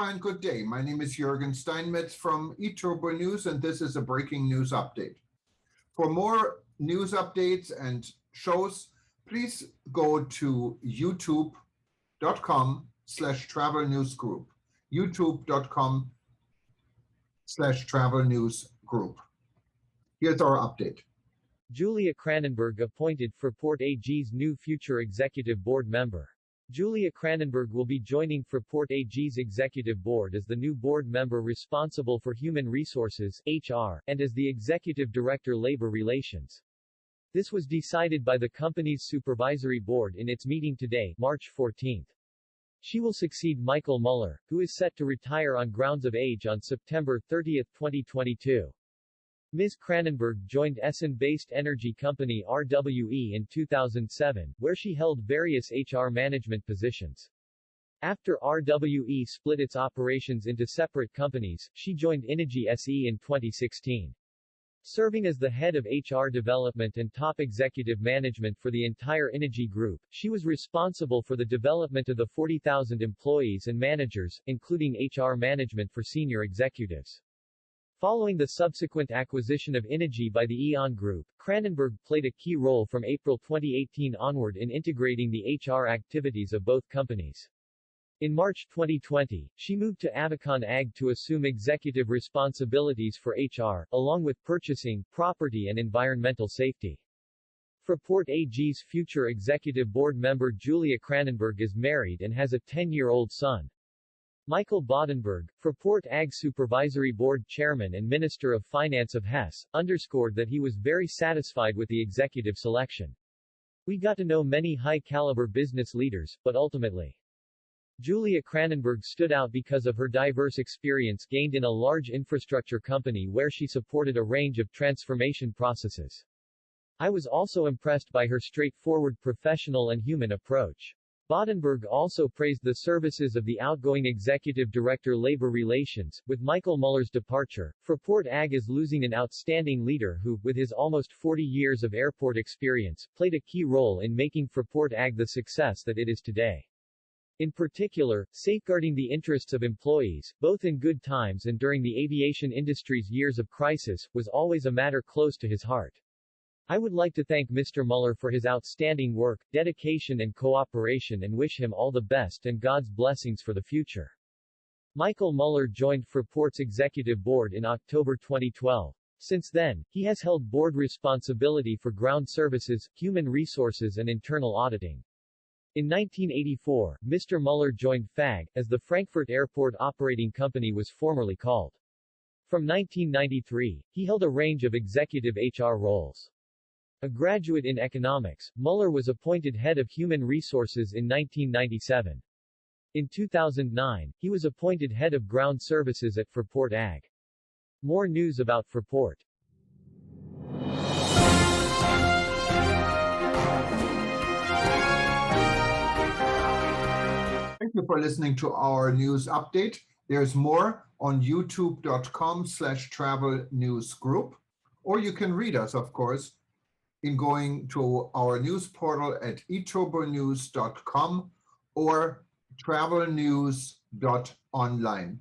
Aloha and good day. My name is Jürgen Steinmetz from eTurboNews, and this is a breaking news update. For more news updates and shows, please go to youtube.com/travel news group. youtube.com/travel news group. Here's our update. Julia Kranenberg appointed Fraport AG's new future executive board member. Julia Kranenberg will be joining Fraport AG's executive board as the new board member responsible for human resources (HR) and as the executive director labor relations. This was decided by the company's supervisory board in its meeting today, March 14. She will succeed Michael Muller, who is set to retire on grounds of age on September 30, 2022. Ms. Kranenberg joined Essen-based energy company RWE in 2007, where she held various HR management positions. After RWE split its operations into separate companies, she joined Innogy SE in 2016. Serving as the head of HR development and top executive management for the entire Innogy Group, she was responsible for the development of the 40,000 employees and managers, including HR management for senior executives. Following the subsequent acquisition of Innogy by the E.ON Group, Kranenberg played a key role from April 2018 onward in integrating the HR activities of both companies. In March 2020, she moved to Avicon AG to assume executive responsibilities for HR, along with purchasing, property and environmental safety. Fraport AG's future executive board member Julia Kranenberg is married and has a 10-year-old son. Michael Bodenberg, Fraport AG Supervisory Board Chairman and Minister of Finance of Hesse, underscored that he was very satisfied with the executive selection. We got to know many high-caliber business leaders, but ultimately, Julia Kranenberg stood out because of her diverse experience gained in a large infrastructure company where she supported a range of transformation processes. I was also impressed by her straightforward professional and human approach. Bodenberg also praised the services of the outgoing Executive Director Labor Relations. With Michael Muller's departure, Fraport AG is losing an outstanding leader who, with his almost 40 years of airport experience, played a key role in making Fraport AG the success that it is today. In particular, safeguarding the interests of employees, both in good times and during the aviation industry's years of crisis, was always a matter close to his heart. I would like to thank Mr. Muller for his outstanding work, dedication and cooperation and wish him all the best and God's blessings for the future. Michael Muller joined Fraport's executive board in October 2012. Since then, he has held board responsibility for ground services, human resources and internal auditing. In 1984, Mr. Muller joined FAG, as the Frankfurt Airport Operating Company was formerly called. From 1993, he held a range of executive HR roles. A graduate in economics, Muller was appointed head of human resources in 1997. In 2009, he was appointed head of ground services at Fraport AG. More news about Fraport. Thank you for listening to our news update. There's more on youtube.com/travel news group, or you can read us, of course, in going to our news portal at eTurboNews.com or travelnews.online.